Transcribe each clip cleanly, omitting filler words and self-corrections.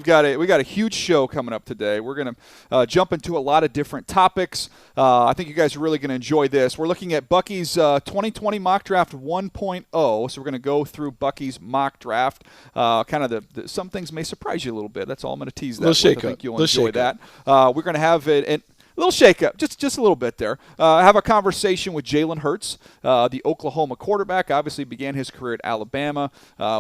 We got a huge show coming up today. We're going to jump into a lot of different topics. I think you guys are really going to enjoy this. We're looking at Bucky's 2020 mock draft 1.0. So we're going to go through Bucky's mock draft. Kind of some things may surprise you a little bit. That's all I'm going to tease that. I think you'll enjoy that. We're going to have a little shake-up, just a little bit there. Have a conversation with Jalen Hurts, the Oklahoma quarterback. Obviously began his career at Alabama.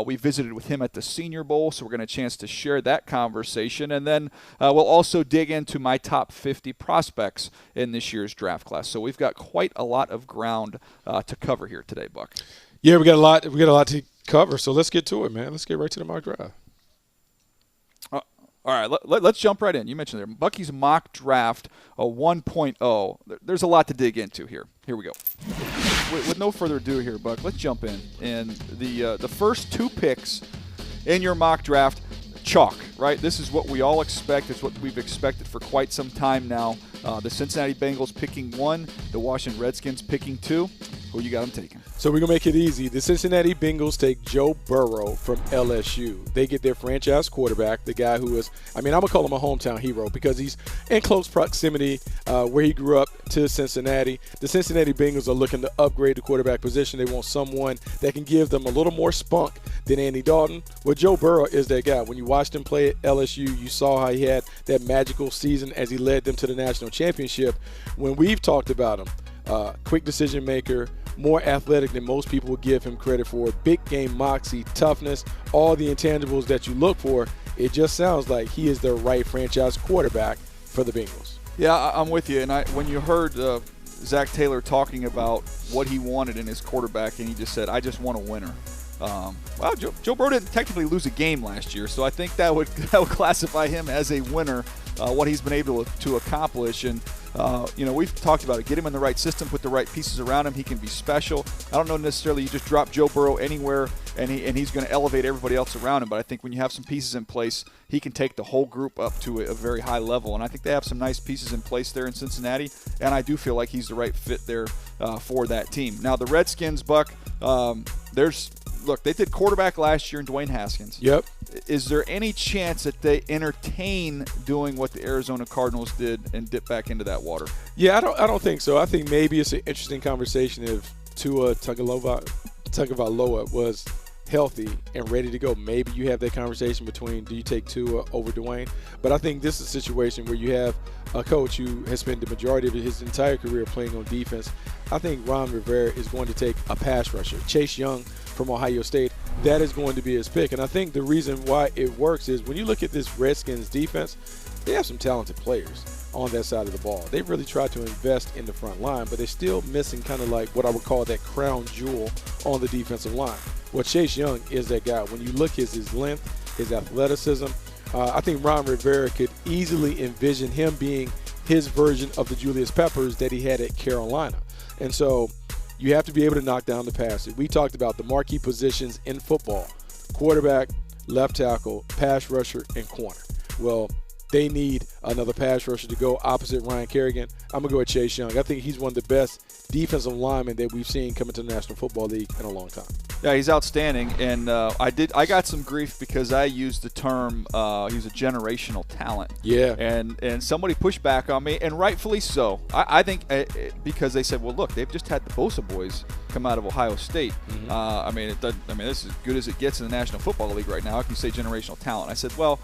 We visited with him at the Senior Bowl, so we're going to chance to share that conversation. And then we'll also dig into my top 50 prospects in this year's draft class. So we've got quite a lot of ground to cover here today, Buck. Yeah, we got a lot to cover, so let's get to it, man. Let's get right to the mock draft. All right, let's jump right in. You mentioned there, Bucky's mock draft 1.0. There's a lot to dig into here. Here we go. With no further ado here, Buck, let's jump in. And the first 2 picks in your mock draft, chalk, right? This is what we all expect. It's what we've expected for quite some time now. The Cincinnati Bengals picking 1, the Washington Redskins picking 2. Who you got them taking? So we're going to make it easy. The Cincinnati Bengals take Joe Burrow from LSU. They get their franchise quarterback, the guy who is, I'm going to call him a hometown hero because he's in close proximity where he grew up to Cincinnati. The Cincinnati Bengals are looking to upgrade the quarterback position. They want someone that can give them a little more spunk than Andy Dalton. Well, Joe Burrow is that guy. When you watched him play at LSU, you saw how he had that magical season as he led them to the national championship. When we've talked about him, quick decision maker, more athletic than most people would give him credit for, big game moxie, toughness, all the intangibles that you look for. It just sounds like he is the right franchise quarterback for the Bengals. Yeah, I'm with you. And when you heard Zach Taylor talking about what he wanted in his quarterback, and he just said, I just want a winner. Well, Joe Burrow didn't technically lose a game last year, so I think that would classify him as a winner, what he's been able to accomplish. And we've talked about it. Get him in the right system, put the right pieces around him. He can be special. I don't know necessarily you just drop Joe Burrow anywhere and he's going to elevate everybody else around him. But I think when you have some pieces in place, he can take the whole group up to a very high level. And I think they have some nice pieces in place there in Cincinnati. And I do feel like he's the right fit there for that team. Now, the Redskins, Buck, look, they did quarterback last year in Dwayne Haskins. Yep. Is there any chance that they entertain doing what the Arizona Cardinals did and dip back into that water? Yeah, I don't think so. I think maybe it's an interesting conversation if Tua Tagovailoa was healthy and ready to go. Maybe you have that conversation between do you take Tua over Dwayne? But I think this is a situation where you have a coach who has spent the majority of his entire career playing on defense. I think Ron Rivera is going to take a pass rusher. Chase Young from Ohio State, that is going to be his pick. And I think the reason why it works is when you look at this Redskins defense, they have some talented players on that side of the ball. They really tried to invest in the front line, but they're still missing kind of like what I would call that crown jewel on the defensive line. Well, Chase Young is that guy. When you look at his length, his athleticism, I think Ron Rivera could easily envision him being his version of the Julius Peppers that he had at Carolina. And so you have to be able to knock down the passer. We talked about the marquee positions in football: quarterback, left tackle, pass rusher, and corner. Well, they need another pass rusher to go opposite Ryan Kerrigan. I'm going to go with Chase Young. I think he's one of the best defensive linemen that we've seen come into the National Football League in a long time. Yeah, he's outstanding, and I got some grief because I used the term he's a generational talent. Yeah. And somebody pushed back on me, and rightfully so. I think because they said, well, look, they've just had the Bosa boys come out of Ohio State. Mm-hmm. This is as good as it gets in the National Football League right now. How can you say generational talent? I said, well,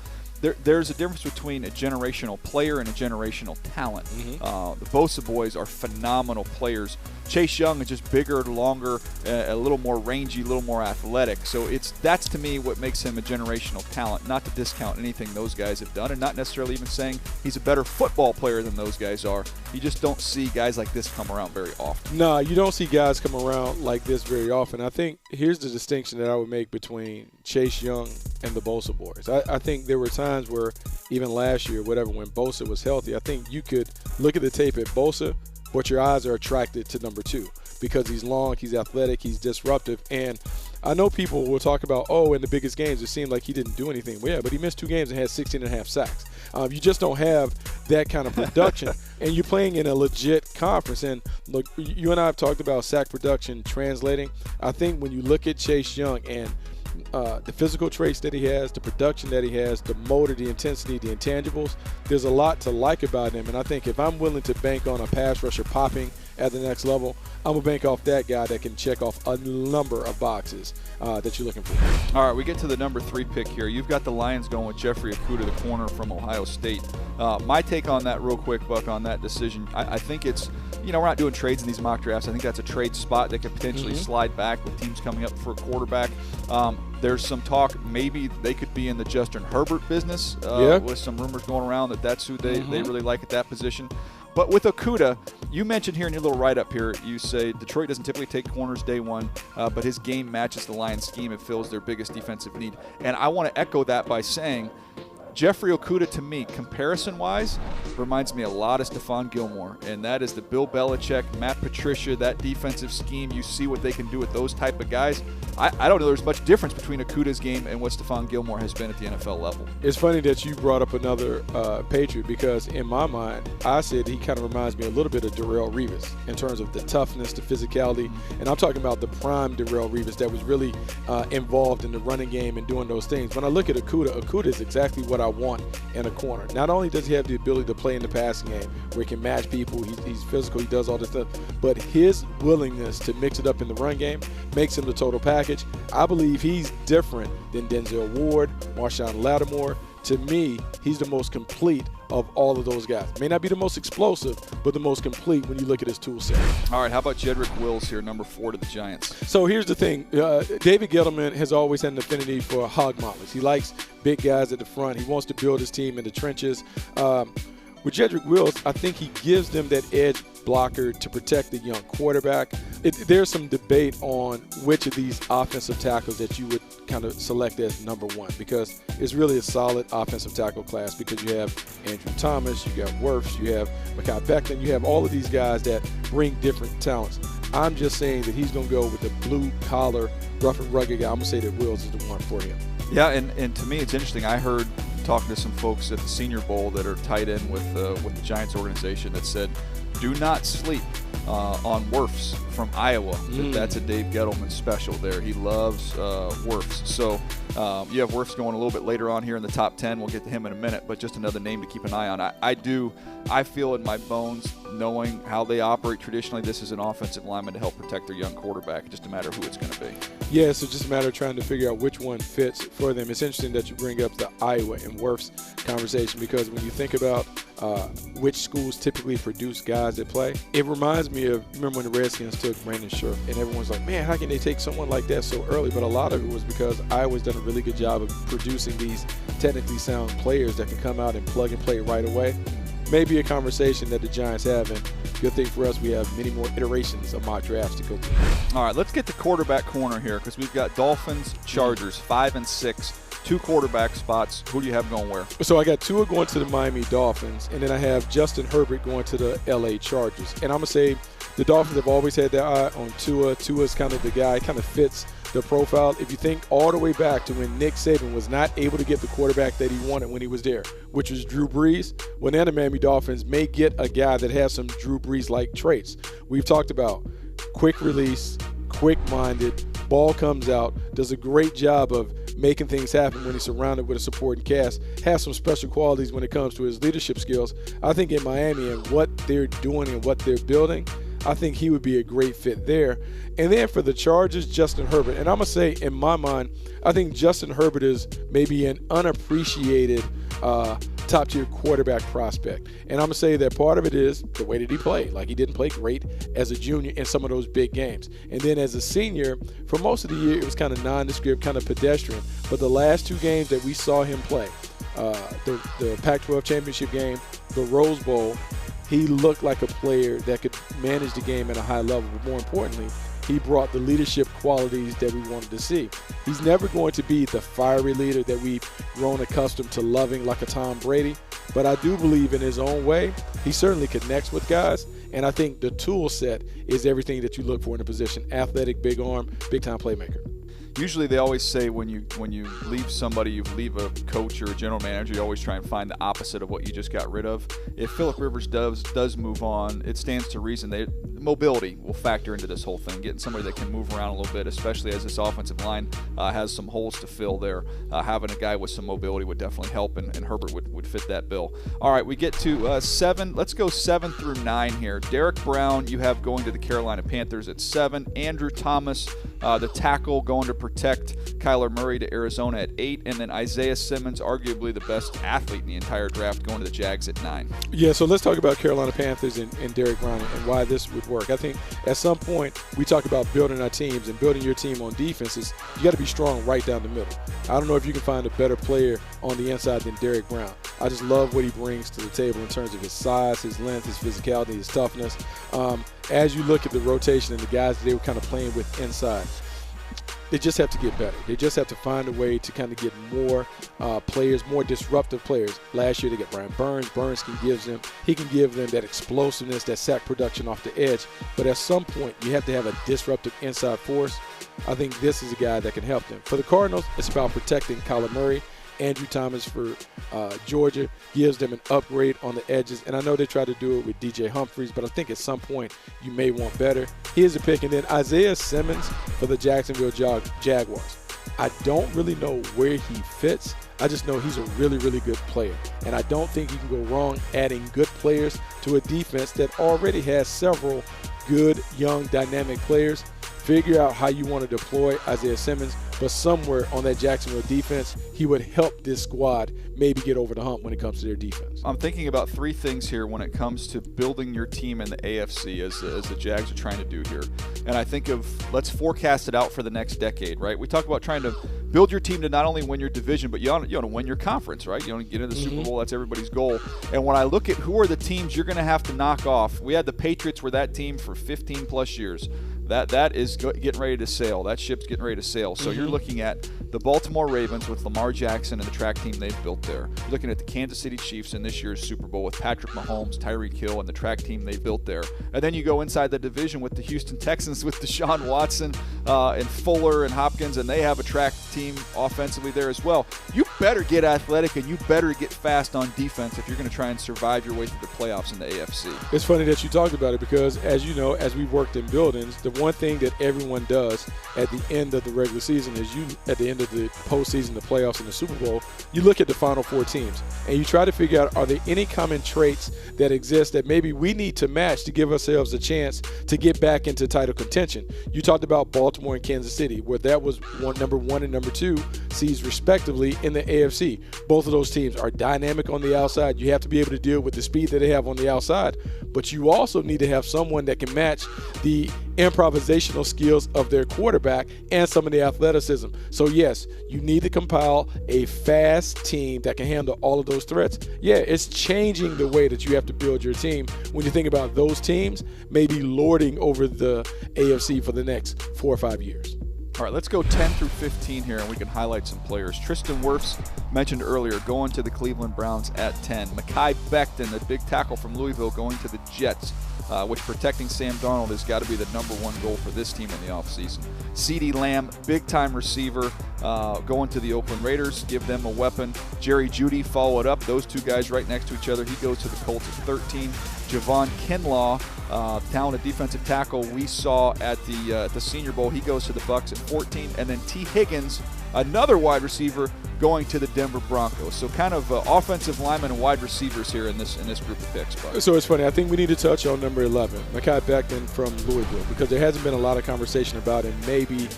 there's a difference between a generational player and a generational talent. Mm-hmm. The Bosa boys are phenomenal players. Chase Young is just bigger, longer, a little more rangy, a little more athletic. So that's to me what makes him a generational talent. Not to discount anything those guys have done, and not necessarily even saying he's a better football player than those guys are. You just don't see guys like this come around very often. No, you don't see guys come around like this very often. I think here's the distinction that I would make between Chase Young and the Bosa boys. I think there were times where even last year, when Bosa was healthy, I think you could look at the tape at Bosa, but your eyes are attracted to number 2 because he's long, he's athletic, he's disruptive. And I know people will talk about, in the biggest games, it seemed like he didn't do anything. Well, yeah, but he missed 2 games and had 16.5 sacks. You just don't have that kind of production. And you're playing in a legit conference. And look, you and I have talked about sack production translating. I think when you look at Chase Young and the physical traits that he has, the production that he has, the motor, the intensity, the intangibles. There's a lot to like about him, and I think if I'm willing to bank on a pass rusher popping at the next level, I'm going to bank off that guy that can check off a number of boxes that you're looking for. All right, we get to the number 3 pick here. You've got the Lions going with Jeffrey Okudah, the corner from Ohio State. My take on that real quick, Buck, on that decision, I think it's, we're not doing trades in these mock drafts. I think that's a trade spot that could potentially slide back with teams coming up for a quarterback. There's some talk maybe they could be in the Justin Herbert business with some rumors going around that's who they really like at that position. But with Okudah, you mentioned here in your little write-up here, you say Detroit doesn't typically take corners day one, but his game matches the Lions' scheme and fills their biggest defensive need. And I want to echo that by saying Jeffrey Okudah, to me, comparison-wise, reminds me a lot of Stephon Gilmore, and that is the Bill Belichick, Matt Patricia, that defensive scheme. You see what they can do with those type of guys. I don't know there's much difference between Okudah's game and what Stephon Gilmore has been at the NFL level. It's funny that you brought up another Patriot, because in my mind, I said he kind of reminds me a little bit of Darrelle Revis in terms of the toughness, the physicality, and I'm talking about the prime Darrelle Revis that was really involved in the running game and doing those things. When I look at Okudah is exactly what I want in a corner. Not only does he have the ability to play in the passing game where he can match people, he's physical, he does all this stuff, but his willingness to mix it up in the run game makes him the total package. I believe he's different than Denzel Ward, Marshawn Lattimore. To me, he's the most complete of all of those guys. May not be the most explosive, but the most complete when you look at his tool set. All right, how about Jedrick Wills here, number 4 to the Giants? So here's the thing. David Gettleman has always had an affinity for hog modelers. He likes big guys at the front. He wants to build his team in the trenches. With Jedrick Wills, I think he gives them that edge blocker to protect the young quarterback. There's some debate on which of these offensive tackles that you would kind of select as number 1, because it's really a solid offensive tackle class, because you have Andrew Thomas, you got Wirfs, you have Mekhi Becton, you have all of these guys that bring different talents. I'm just saying that he's going to go with the blue-collar, rough and rugged guy. I'm going to say that Wills is the one for him. Yeah, and to me it's interesting. I heard talking to some folks at the Senior Bowl that are tied in with the Giants organization that said, do not sleep on Wirfs from Iowa. That's a Dave Gettleman special there. He loves Wirfs. So you have Wirfs going a little bit later on here in the top 10. We'll get to him in a minute, but just another name to keep an eye on. I feel in my bones, knowing how they operate traditionally, this is an offensive lineman to help protect their young quarterback. Just a matter of who it's going to be. Yeah, so just a matter of trying to figure out which one fits for them. It's interesting that you bring up the Iowa and Wirfs conversation, because when you think about which schools typically produce guys that play, it reminds me of, remember when the Redskins took Brandon Scherf, and everyone's like, man, how can they take someone like that so early? But a lot of it was because Iowa's done a really good job of producing these technically sound players that can come out and plug and play right away. Maybe a conversation that the Giants have, and good thing for us, we have many more iterations of mock drafts to go through. All right, let's get the quarterback corner here, because we've got Dolphins, Chargers, 5 and 6. 2 quarterback spots. Who do you have going where? So I got Tua going to the Miami Dolphins, and then I have Justin Herbert going to the LA Chargers. And I'm going to say the Dolphins have always had their eye on Tua. Tua's kind of the guy, kind of fits the profile. If you think all the way back to when Nick Saban was not able to get the quarterback that he wanted when he was there, which was Drew Brees, well, now the Miami Dolphins may get a guy that has some Drew Brees-like traits. We've talked about quick release, quick-minded, ball comes out, does a great job of making things happen when he's surrounded with a supporting cast, has some special qualities when it comes to his leadership skills. I think in Miami and what they're doing and what they're building, I think he would be a great fit there. And then for the Chargers, Justin Herbert. And I'm going to say, in my mind, I think Justin Herbert is maybe an unappreciated top-tier quarterback prospect. And I'm going to say that part of it is the way that he played. Like, he didn't play great as a junior in some of those big games. And then as a senior, for most of the year, it was kind of nondescript, kind of pedestrian. But the last 2 games that we saw him play, the Pac-12 championship game, the Rose Bowl, he looked like a player that could manage the game at a high level. But more importantly, he brought the leadership qualities that we wanted to see. He's never going to be the fiery leader that we've grown accustomed to loving like a Tom Brady, but I do believe in his own way, he certainly connects with guys, and I think the tool set is everything that you look for in a position. Athletic, big arm, big-time playmaker. Usually they always say when you leave somebody, you leave a coach or a general manager, you always try and find the opposite of what you just got rid of. If Phillip Rivers does move on, it stands to reason mobility will factor into this whole thing. Getting somebody that can move around a little bit, especially as this offensive line has some holes to fill there. Having a guy with some mobility would definitely help, and Herbert would fit that bill. All right, we get to 7. Let's go 7 through 9 here. Derek Brown, you have going to the Carolina Panthers at 7. Andrew Thomas, the tackle, going to protect Kyler Murray to Arizona at 8. And then Isaiah Simmons, arguably the best athlete in the entire draft, going to the Jags at 9. Yeah, so let's talk about Carolina Panthers and Derek Brown and why this would work. I think at some point we talk about building our teams, and building your team on defenses, you got to be strong right down the middle. I don't know if you can find a better player on the inside than Derek Brown. I just love what he brings to the table in terms of his size, his length, his physicality, his toughness. As you look at the rotation and the guys that they were kind of playing with inside, they just have to get better. They just have to find a way to kind of get more players, more disruptive players. Last year they got Brian Burns. Burns can give them that explosiveness, that sack production off the edge. But at some point you have to have a disruptive inside force. I think this is a guy that can help them. For the Cardinals, it's about protecting Kyler Murray. Andrew Thomas for Georgia gives them an upgrade on the edges. And I know they tried to do it with DJ Humphries, but I think at some point you may want better. Here's a pick. And then Isaiah Simmons for the Jacksonville Jaguars. I don't really know where he fits. I just know he's a really, really good player. And I don't think you can go wrong adding good players to a defense that already has several good, young, dynamic players. Figure out how you want to deploy Isaiah Simmons, but somewhere on that Jacksonville defense, he would help this squad maybe get over the hump when it comes to their defense. I'm thinking about 3 things here when it comes to building your team in the AFC as the Jags are trying to do here. And I think of, let's forecast it out for the next decade, right? We talk about trying to build your team to not only win your division, but you want to win your conference, right? You want to get into the Super Bowl. That's everybody's goal. And when I look at who are the teams you're going to have to knock off, we had the Patriots were that team for 15 plus years. That is getting ready to sail. That ship's getting ready to sail. So you're looking at the Baltimore Ravens with Lamar Jackson and the track team they've built there. You're looking at the Kansas City Chiefs in this year's Super Bowl with Patrick Mahomes, Tyreek Hill, and the track team they've built there. And then you go inside the division with the Houston Texans with Deshaun Watson and Fuller and Hopkins, and they have a track team offensively there as well. You better get athletic and you better get fast on defense if you're going to try and survive your way through the playoffs in the AFC. It's funny that you talked about it because, as you know, as we've worked in buildings, the one thing that everyone does at the end of the regular season is at the end of the postseason, the playoffs, and the Super Bowl, you look at the final 4 teams and you try to figure out, are there any common traits that exist that maybe we need to match to give ourselves a chance to get back into title contention? You talked about Baltimore and Kansas City, where that was number 1 and number 2 seeds respectively in the AFC. Both of those teams are dynamic on the outside. You have to be able to deal with the speed that they have on the outside, but you also need to have someone that can match the improvisational skills of their quarterback and some of the athleticism. So yes, you need to compile a fast team that can handle all of those threats. Yeah, it's changing the way that you have to build your team when you think about those teams maybe lording over the AFC for the next 4 or 5 years. All right, let's go 10 through 15 here, and we can highlight some players. Tristan Wirfs, mentioned earlier, going to the Cleveland Browns at 10. Mekhi Becton, the big tackle from Louisville, going to the Jets, which protecting Sam Darnold has got to be the number 1 goal for this team in the offseason. CeeDee Lamb, big-time receiver, going to the Oakland Raiders, give them a weapon. Jerry Jeudy followed up. Those 2 guys right next to each other. He goes to the Colts at 13. Javon Kinlaw, talented defensive tackle we saw at the Senior Bowl. He goes to the Bucks at 14. And then T. Higgins, another wide receiver, going to the Denver Broncos. So kind of offensive linemen and wide receivers here in this group of picks. Bud. So it's funny. I think we need to touch on number 11, Mekhi Becton from Louisville, because there hasn't been a lot of conversation about him, maybe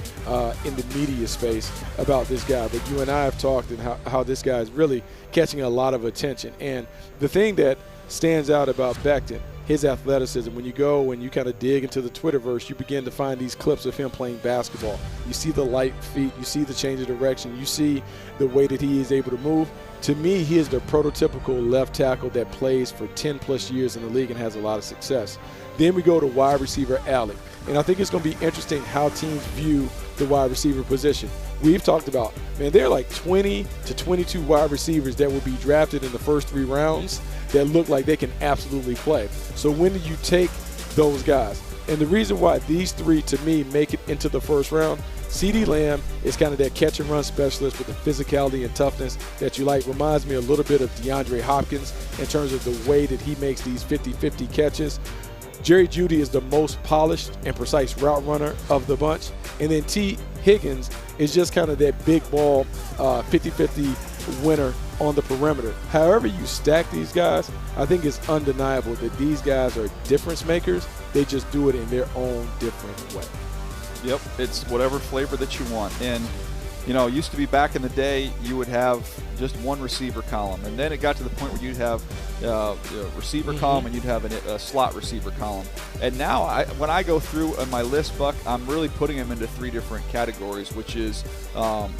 in the media space about this guy. But you and I have talked and how this guy is really catching a lot of attention. And the thing that stands out about Becton, his athleticism. When you go and you kind of dig into the Twitterverse, you begin to find these clips of him playing basketball. You see the light feet, you see the change of direction, you see the way that he is able to move. To me, he is the prototypical left tackle that plays for 10 plus years in the league and has a lot of success. Then we go to wide receiver Alec. And I think it's going to be interesting how teams view the wide receiver position. We've talked about, man, there are like 20 to 22 wide receivers that will be drafted in the first 3 rounds that look like they can absolutely play. So when do you take those guys? And the reason why these 3, to me, make it into the first round, CeeDee Lamb is kind of that catch-and-run specialist with the physicality and toughness that you like. Reminds me a little bit of DeAndre Hopkins in terms of the way that he makes these 50-50 catches. Jerry Jeudy is the most polished and precise route runner of the bunch. And then T. Higgins is just kind of that big ball 50-50 winner on the perimeter. However you stack these guys, I think it's undeniable that these guys are difference makers. They just do it in their own different way. Yep, it's whatever flavor that you want. And, you know, it used to be back in the day you would have just one receiver column. And then it got to the point where you'd have a receiver column and you'd have a slot receiver column. And now when I go through on my list, Buck, I'm really putting them into 3 different categories, which is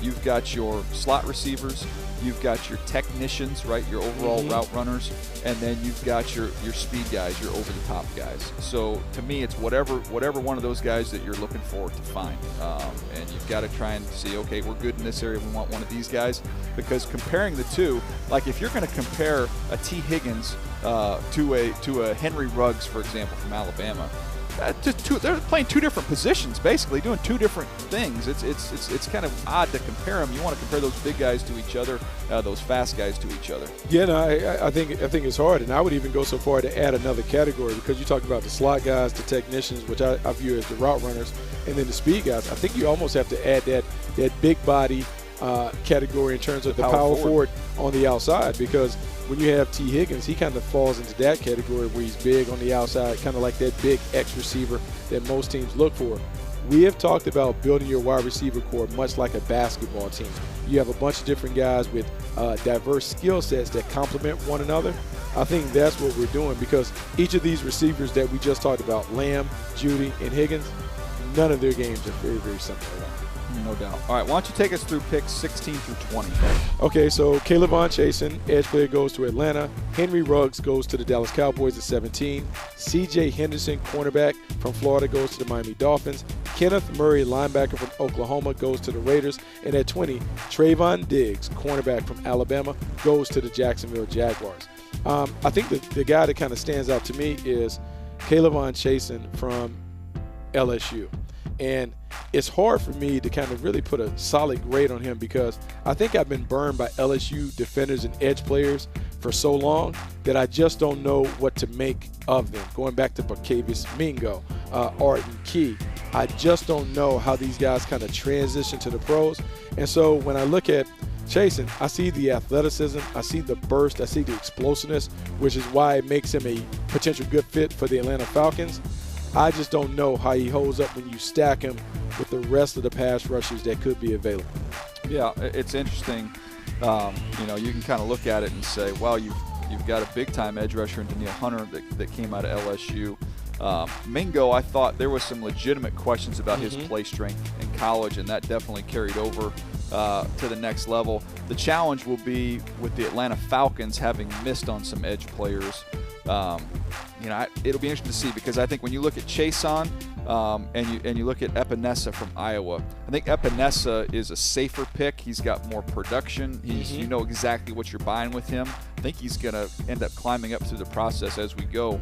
you've got your slot receivers, you've got your technicians, right, your overall route runners, and then you've got your speed guys, your over-the-top guys. So to me, it's whatever one of those guys that you're looking for to find. And you've got to try and see, okay, we're good in this area, we want one of these guys. Because comparing the two, like if you're going to compare a T. Higgins to a Henry Ruggs, for example, from Alabama, they're playing 2 different positions, basically doing 2 different things. It's kind of odd to compare them. You want to compare those big guys to each other, those fast guys to each other. Yeah, no, I think it's hard, and I would even go so far to add another category, because you talked about the slot guys, the technicians, which I view as the route runners, and then the speed guys. I think you almost have to add that big body category in terms of the power forward on the outside, because when you have T. Higgins, he kind of falls into that category where he's big on the outside, kind of like that big X receiver that most teams look for. We have talked about building your wide receiver core much like a basketball team. You have a bunch of different guys with diverse skill sets that complement one another. I think that's what we're doing, because each of these receivers that we just talked about, Lamb, Jeudy, and Higgins, none of their games are very, very similar at all. No doubt. All right, why don't you take us through picks 16 through 20? Okay, so K'Lavon Chasen, edge player, goes to Atlanta. Henry Ruggs goes to the Dallas Cowboys at 17. C.J. Henderson, cornerback from Florida, goes to the Miami Dolphins. Kenneth Murray, linebacker from Oklahoma, goes to the Raiders. And at 20, Trayvon Diggs, cornerback from Alabama, goes to the Jacksonville Jaguars. I think the guy that kind of stands out to me is K'Lavon Chasen from LSU. And it's hard for me to kind of really put a solid grade on him, because I think I've been burned by LSU defenders and edge players for so long that I just don't know what to make of them. Going back to Bucky's Mingo, Arden Key, I just don't know how these guys kind of transition to the pros. And so when I look at Chasen, I see the athleticism, I see the burst, I see the explosiveness, which is why it makes him a potential good fit for the Atlanta Falcons. I just don't know how he holds up when you stack him with the rest of the pass rushers that could be available. Yeah, it's interesting. You know, you can kind of look at it and say, well, you've got a big-time edge rusher in Danielle Hunter that came out of LSU. Mingo, I thought there was some legitimate questions about his play strength in college, and that definitely carried over to the next level. The challenge will be with the Atlanta Falcons having missed on some edge players. You know, it'll be interesting to see, because I think when you look at Chasen and you look at Epinesa from Iowa, I think Epinesa is a safer pick. He's got more production. You know exactly what you're buying with him. I think he's going to end up climbing up through the process as we go.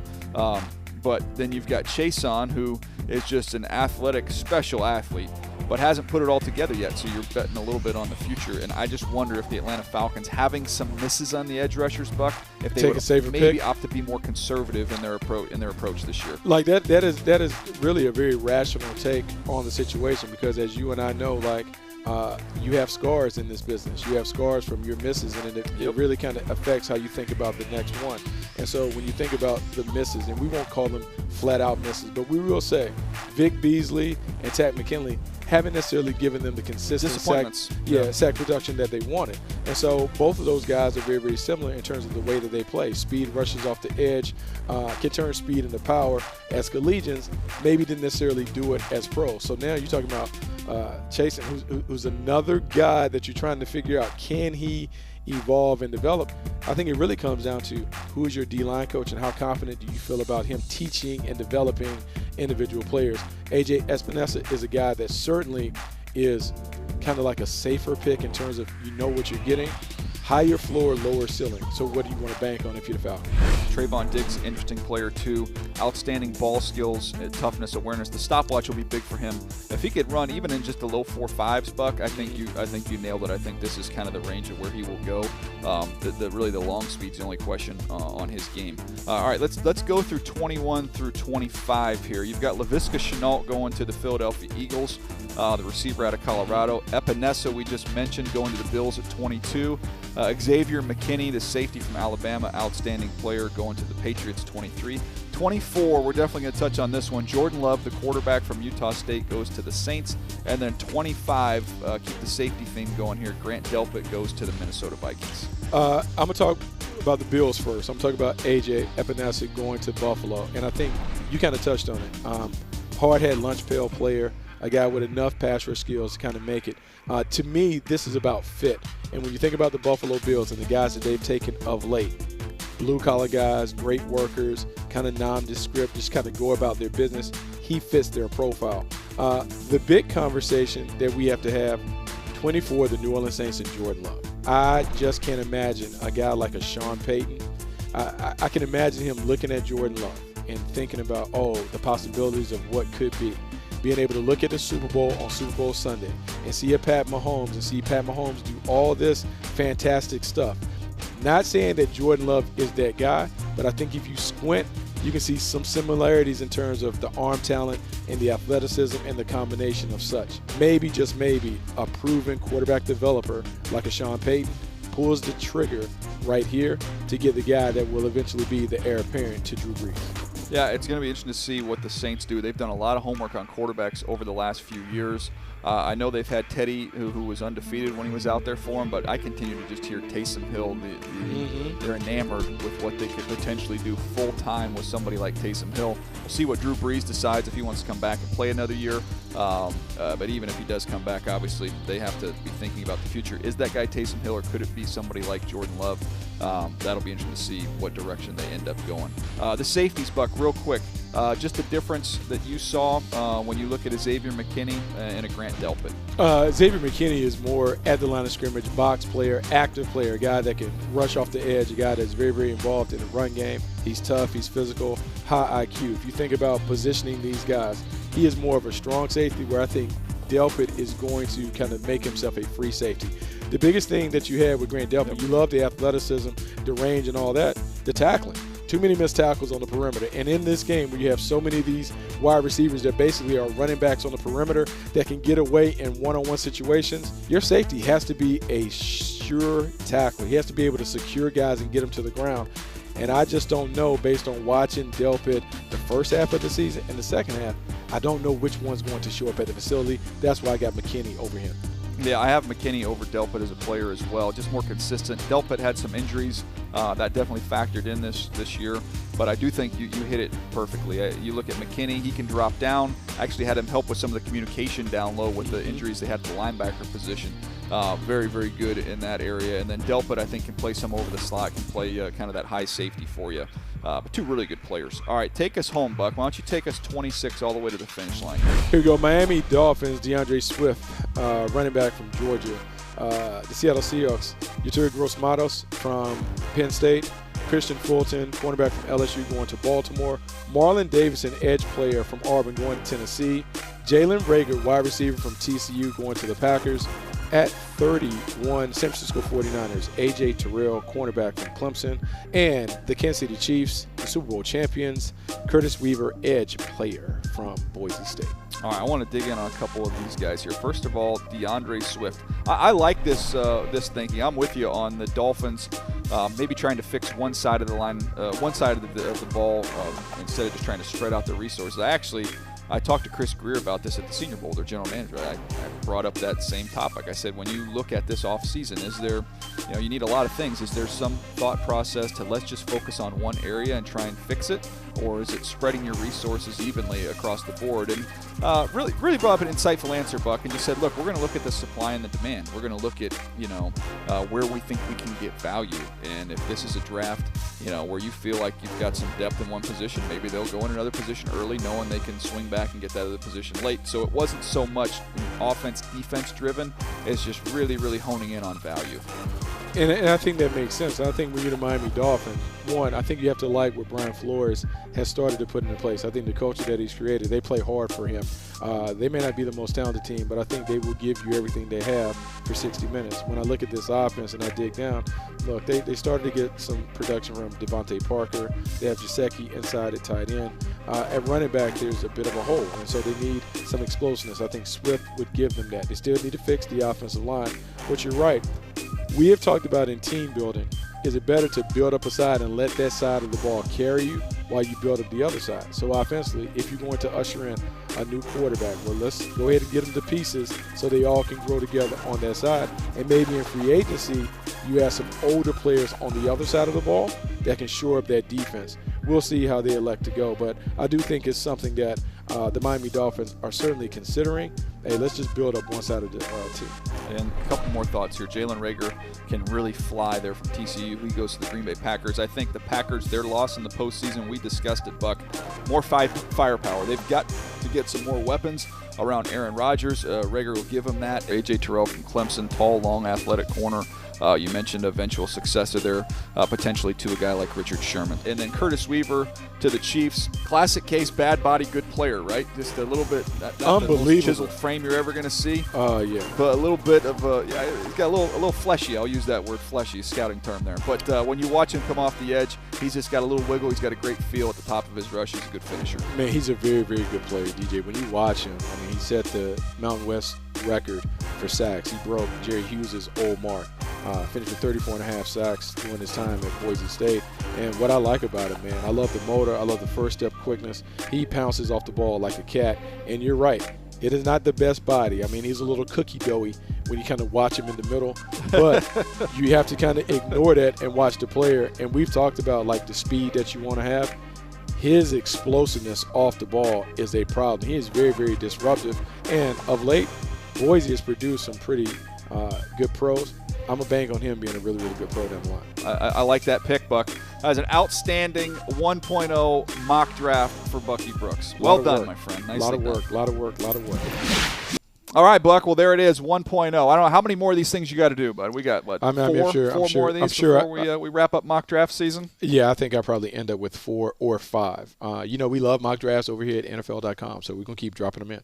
But then you've got Chasen, who is just an athletic, special athlete, but hasn't put it all together yet, so you're betting a little bit on the future. And I just wonder if the Atlanta Falcons, having some misses on the edge rushers, Buck, if they would maybe opt to be more conservative in their approach this year. Like that is really a very rational take on the situation, because as you and I know, like, you have scars in this business. You have scars from your misses, and it really kind of affects how you think about the next one. And so when you think about the misses, and we won't call them flat-out misses, but we will say Vic Beasley and Takk McKinley haven't necessarily given them the consistent sack production that they wanted. And so both of those guys are very, very similar in terms of the way that they play. Speed rushes off the edge, can turn speed into power. As collegians, maybe didn't necessarily do it as pros. So now you're talking about Chasen, who's another guy that you're trying to figure out, can he evolve and develop? I think it really comes down to who is your D-line coach and how confident do you feel about him teaching and developing individual players. A.J. Epinesa is a guy that certainly is kind of like a safer pick in terms of you know what you're getting. higher floor, lower ceiling. So what do you want to bank on if you're the Falcons? Trayvon Diggs, interesting player too. Outstanding ball skills, toughness, awareness. The stopwatch will be big for him. If he could run even in just the low 4.5s, Buck, I think you nailed it. I think this is kind of the range of where he will go. Really the long speed's the only question on his game. All right, let's go through 21 through 25 here. You've got Laviska Shenault going to the Philadelphia Eagles, the receiver out of Colorado. Epinesa, we just mentioned, going to the Bills at 22. Xavier McKinney, the safety from Alabama, outstanding player, going to the Patriots, 23. 24, we're definitely going to touch on this one. Jordan Love, the quarterback from Utah State, goes to the Saints. And then 25, keep the safety theme going here. Grant Delpit goes to the Minnesota Vikings. I'm going to talk about the Bills first. I'm talking about A.J. Epinesa going to Buffalo. And I think you kind of touched on it. Hard-head lunch pail player, a guy with enough pass rush skills to kind of make it. To me, this is about fit. And when you think about the Buffalo Bills and the guys that they've taken of late, blue-collar guys, great workers, kind of nondescript, just kind of go about their business, he fits their profile. The big conversation that we have to have, 24, the New Orleans Saints and Jordan Love. I just can't imagine a guy like a Sean Payton. I can imagine him looking at Jordan Love and thinking about, the possibilities of what could be. Being able to look at the Super Bowl on Super Bowl Sunday and see a Pat Mahomes and see Pat Mahomes do all this fantastic stuff. Not saying that Jordan Love is that guy, but I think if you squint, you can see some similarities in terms of the arm talent and the athleticism and the combination of such. Maybe, just maybe, a proven quarterback developer like a Sean Payton pulls the trigger right here to get the guy that will eventually be the heir apparent to Drew Brees. Yeah, it's going to be interesting to see what the Saints do. They've done a lot of homework on quarterbacks over the last few years. I know they've had Teddy, who was undefeated when he was out there for him, but I continue to just hear Taysom Hill. They're enamored with what they could potentially do full-time with somebody like Taysom Hill. We'll see what Drew Brees decides if he wants to come back and play another year. But even if he does come back, obviously they have to be thinking about the future. Is that guy Taysom Hill, or could it be somebody like Jordan Love? That'll be interesting to see what direction they end up going. The safeties, Buck, real quick. Just the difference that you saw when you look at a Xavier McKinney and a Grant Delpit. Xavier McKinney is more at the line of scrimmage, box player, active player, a guy that can rush off the edge, a guy that's very, very involved in the run game. He's tough, he's physical, high IQ. If you think about positioning these guys, he is more of a strong safety, where I think Delpit is going to kind of make himself a free safety. The biggest thing that you had with Grant Delpit, you love the athleticism, the range and all that, the tackling. Too many missed tackles on the perimeter. And in this game, where you have so many of these wide receivers that basically are running backs on the perimeter that can get away in one-on-one situations, your safety has to be a sure tackler. He has to be able to secure guys and get them to the ground. And I just don't know, based on watching Delpit the first half of the season and the second half, I don't know which one's going to show up at the facility. That's why I got McKinney over him. Yeah, I have McKinney over Delpit as a player as well, just more consistent. Delpit had some injuries that definitely factored in this year, but I do think you hit it perfectly. You look at McKinney, he can drop down. I actually had him help with some of the communication down low with the injuries they had at the linebacker position. Very, very good in that area. And then Delpit, I think, can play some over the slot, can play kind of that high safety for you. But two really good players. All right, take us home, Buck. Why don't you take us 26 all the way to the finish line? Here we go. Miami Dolphins, DeAndre Swift, running back from Georgia. The Seattle Seahawks, Yetur Gross-Matos from Penn State. Christian Fulton, cornerback from LSU, going to Baltimore. Marlon Davidson, edge player from Auburn, going to Tennessee. Jalen Reagor, wide receiver from TCU, going to the Packers. At 31, San Francisco 49ers, A.J. Terrell, cornerback from Clemson. And the Kansas City Chiefs, the Super Bowl champions, Curtis Weaver, edge player from Boise State. All right, I want to dig in on a couple of these guys here. First of all, DeAndre Swift. I like this thinking. I'm with you on the Dolphins maybe trying to fix one side of the line, one side of the ball instead of just trying to spread out the resources. I talked to Chris Greer about this at the Senior Bowl, their general manager. I brought up that same topic. I said, when you look at this offseason, is there, you need a lot of things. Is there some thought process to let's just focus on one area and try and fix it? Or is it spreading your resources evenly across the board? And really brought up an insightful answer, Buck, and just said, look, we're going to look at the supply and the demand. We're going to look at, where we think we can get value. And if this is a draft, where you feel like you've got some depth in one position, maybe they'll go in another position early knowing they can swing back and get that other position late. So it wasn't so much offense, defense driven. It's just really, really honing in on value. And I think that makes sense. I think when you're the Miami Dolphins, one, I think you have to like what Brian Flores has started to put into place. I think the culture that he's created, they play hard for him. They may not be the most talented team, but I think they will give you everything they have for 60 minutes. When I look at this offense and I dig down, look, they started to get some production from Devontae Parker. They have Gesicki inside at tight end. At running back, there's a bit of a hole, and so they need some explosiveness. I think Swift would give them that. They still need to fix the offensive line, but you're right. We have talked about in team building, is it better to build up a side and let that side of the ball carry you while you build up the other side? So offensively, if you're going to usher in a new quarterback, well, let's go ahead and get them to pieces so they all can grow together on that side. And maybe in free agency, you have some older players on the other side of the ball that can shore up that defense. We'll see how they elect to go, but I do think it's something that the Miami Dolphins are certainly considering. Hey, let's just build up one side of the team. And a couple more thoughts here. Jalen Reagor can really fly there from TCU. He goes to the Green Bay Packers. I think the Packers, their loss in the postseason, we discussed it, Buck, more firepower. They've got to get some more weapons around Aaron Rodgers. Reagor will give him that. A.J. Terrell from Clemson, tall, long, athletic corner. You mentioned eventual successor there, potentially to a guy like Richard Sherman. And then Curtis Weaver to the Chiefs. Classic case, bad body, good player, right? Just a little bit, not the most chiseled frame you're ever going to see. Yeah. But a little bit of, he's got a little fleshy. I'll use that word, fleshy, scouting term there. But when you watch him come off the edge, he's just got a little wiggle. He's got a great feel at the top of his rush. He's a good finisher. Man, he's a very, very good player, DJ. When you watch him, I mean, he set the Mountain West record for sacks. He broke Jerry Hughes' old mark. Finished with 34.5 sacks during his time at Boise State. And what I like about him, man, I love the motor. I love the first step quickness. He pounces off the ball like a cat. And you're right. It is not the best body. I mean, he's a little cookie doughy when you kind of watch him in the middle. But you have to kind of ignore that and watch the player. And we've talked about, like, the speed that you want to have. His explosiveness off the ball is a problem. He is very, very disruptive. And of late, Boise has produced some pretty good pros. I'm a bank on him being a really, really good pro down the line. I like that pick, Buck. That was an outstanding 1.0 mock draft for Bucky Brooks. Well done, my friend. Nicely done. A lot of work. All right, Buck. Well, there it is, 1.0. I don't know how many more of these things you got to do, bud. We got what? I'm four sure, more of these before we wrap up mock draft season. Yeah, I think I probably end up with 4 or 5. We love mock drafts over here at NFL.com, so we're gonna keep dropping them in.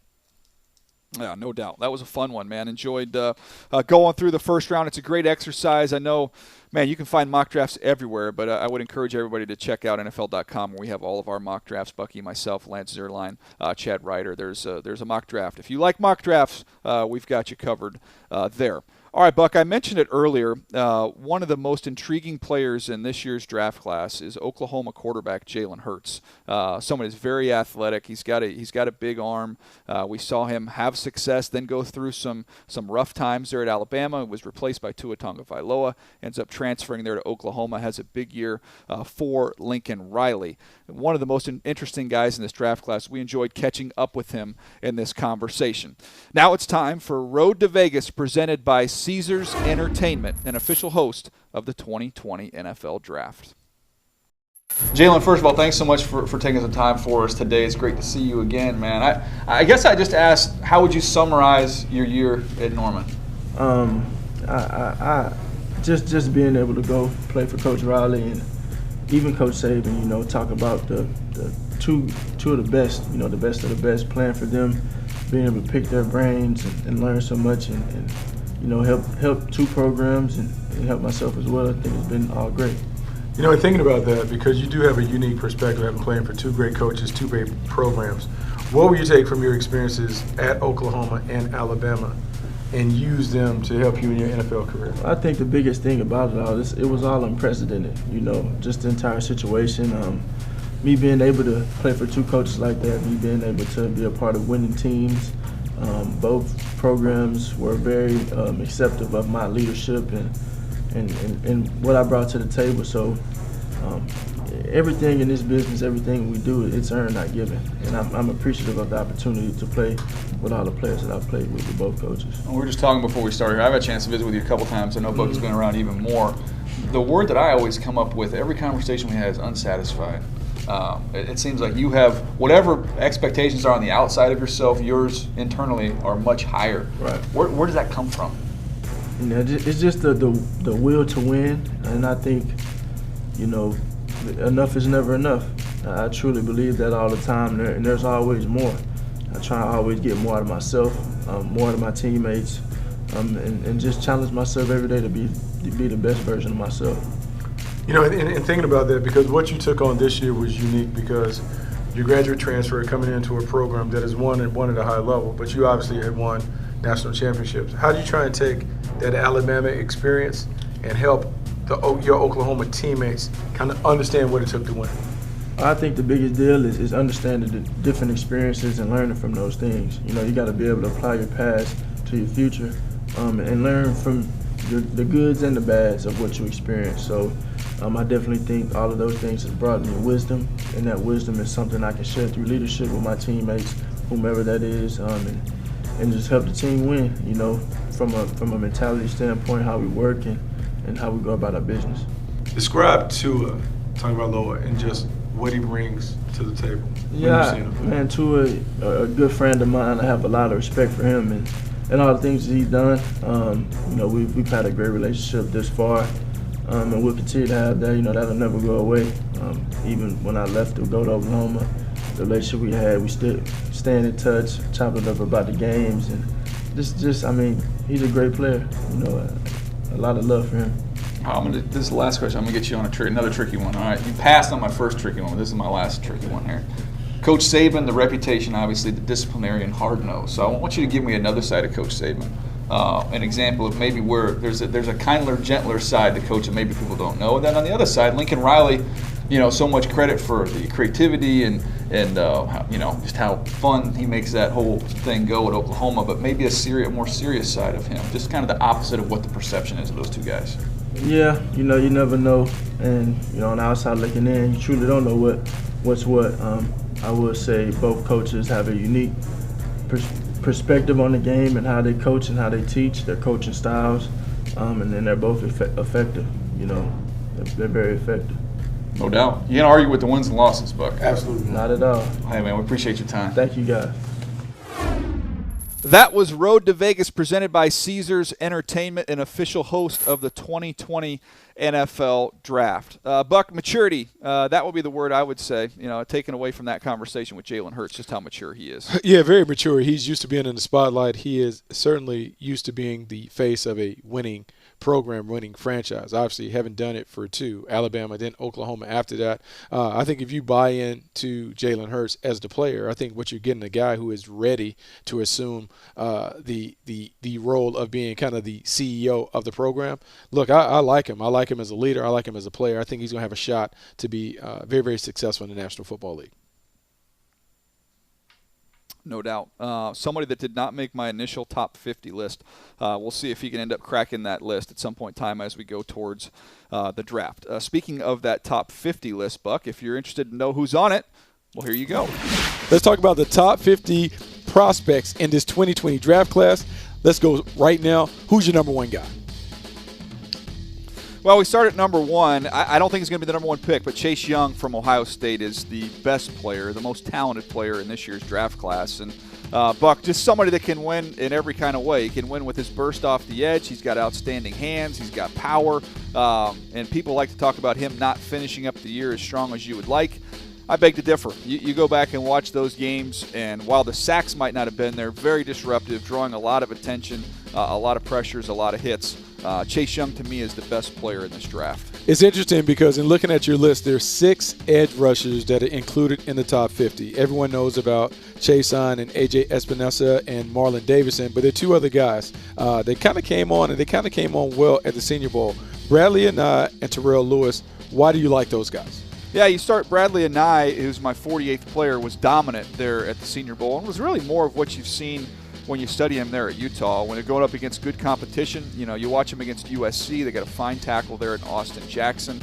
Yeah, no doubt. That was a fun one, man. Enjoyed going through the first round. It's a great exercise. I know, man, you can find mock drafts everywhere, but I would encourage everybody to check out NFL.com where we have all of our mock drafts. Bucky, myself, Lance Zierlein, Chad Ryder. There's a mock draft. If you like mock drafts, we've got you covered there. All right, Buck, I mentioned it earlier. One of the most intriguing players in this year's draft class is Oklahoma quarterback Jalen Hurts. Someone who's very athletic. He's got a big arm. We saw him have success, then go through some rough times there at Alabama. Was replaced by Tua Tagovailoa. Ends up transferring there to Oklahoma. Has a big year for Lincoln Riley. One of the most interesting guys in this draft class. We enjoyed catching up with him in this conversation. Now it's time for Road to Vegas, presented by Caesars Entertainment, an official host of the 2020 NFL Draft. Jalen, first of all, thanks so much for taking some time for us today. It's great to see you again, man. I guess I just asked, how would you summarize your year at Norman? I just being able to go play for Coach Riley and even Coach Saban, talk about the two of the best, the best of the best, playing for them, being able to pick their brains and learn so much and help two programs and help myself as well. I think it's been all great. Thinking about that, because you do have a unique perspective having playing for two great coaches, two great programs, what will you take from your experiences at Oklahoma and Alabama and use them to help you in your NFL career? I think the biggest thing about it all is it was all unprecedented, just the entire situation. Me being able to play for two coaches like that, me being able to be a part of winning teams. Both programs were very accepting of my leadership and what I brought to the table. So everything in this business, everything we do, it's earned, not given. And I'm appreciative of the opportunity to play with all the players that I've played with both coaches. We were just talking before we started here. I've had a chance to visit with you a couple times. I know Bucky's been around even more. The word that I always come up with every conversation we have is unsatisfied. It seems like you have whatever expectations are on the outside of yourself, yours internally are much higher. Right. Where does that come from? You know, it's just the will to win, and I think, you know, enough is never enough. I truly believe that all the time, and there's always more. I try to always get more out of myself, more out of my teammates, and just challenge myself every day to be the best version of myself. You know, and thinking about that, because what you took on this year was unique because your graduate transfer coming into a program that is won at a high level, but you obviously had won national championships. How do you try and take that Alabama experience and help your Oklahoma teammates kind of understand what it took to win? I think the biggest deal is understanding the different experiences and learning from those things. You know, you got to be able to apply your past to your future and learn from the goods and the bads of what you experience. So I definitely think all of those things has brought me wisdom, and that wisdom is something I can share through leadership with my teammates, whomever that is, and just help the team win, you know, from a mentality standpoint, how we work and how we go about our business. Describe Tua Tagovailoa and just what he brings to the table. Yeah, man, Tua, a good friend of mine. I have a lot of respect for him and all the things that he's done. You know, we've had a great relationship this far, and we'll continue to have that. You know, that'll never go away. Even when I left to go to Oklahoma, the relationship we had, we still staying in touch, chopping up about the games, and just I mean, he's a great player. You know, a lot of love for him. This is the last question. I'm going to get you on another tricky one. All right, you passed on my first tricky one, but this is my last tricky one here. Coach Saban, the reputation, obviously, the disciplinarian, hard-nosed. So I want you to give me another side of Coach Saban, an example of maybe where there's a kinder, gentler side to Coach that maybe people don't know. And then on the other side, Lincoln Riley, you know, so much credit for the creativity and you know, just how fun he makes that whole thing go at Oklahoma, but maybe a more serious side of him, just kind of the opposite of what the perception is of those two guys. Yeah, you know, you never know, and you know, on the outside looking in, you truly don't know what's what. I would say both coaches have a unique perspective on the game and how they coach and how they teach, their coaching styles, and then they're both effective. You know, they're very effective. No doubt. You can't argue with the wins and losses, Buck. Absolutely. Not at all. Hey, man, we appreciate your time. Thank you, guys. That was Road to Vegas, presented by Caesars Entertainment, an official host of the 2020 NFL Draft. Buck, maturity, that would be the word I would say, you know, taken away from that conversation with Jalen Hurts, just how mature he is. Yeah, very mature. He's used to being in the spotlight. He is certainly used to being the face of a winning program, winning franchise. Obviously, haven't done it for two, Alabama, then Oklahoma after that. I think if you buy into Jalen Hurts as the player, I think what you're getting a guy who is ready to assume the role of being kind of the CEO of the program. Look, I like him. I like him as a leader. I like him as a player. I think he's going to have a shot to be very, very successful in the National Football League. No doubt. Somebody that did not make my initial top 50 list. We'll see if he can end up cracking that list at some point in time as we go towards the draft. Speaking of that top 50 list, Buck, if you're interested to know who's on it, well, here you go. Let's talk about the top 50 prospects in this 2020 draft class. Let's go right now. Who's your number one guy? Well, we start at number one. I don't think he's going to be the number one pick, but Chase Young from Ohio State is the best player, the most talented player in this year's draft class. And Buck, just somebody that can win in every kind of way. He can win with his burst off the edge. He's got outstanding hands. He's got power. And people like to talk about him not finishing up the year as strong as you would like. I beg to differ. You go back and watch those games, and while the sacks might not have been there, very disruptive, drawing a lot of attention, a lot of pressures, a lot of hits. Chase Young, to me, is the best player in this draft. It's interesting because in looking at your list, there's 6 edge rushers that are included in the top 50. Everyone knows about Chason and A.J. Espinosa and Marlon Davidson, but there are 2 other guys. They kind of came on, and they kind of came on well at the Senior Bowl. Bradley Anae and Terrell Lewis. Why do you like those guys? Yeah, you start Bradley Anae, who's my 48th player, was dominant there at the Senior Bowl and was really more of what you've seen when you study him there at Utah. When they're going up against good competition, you know, you watch him against USC. They got a fine tackle there in Austin Jackson.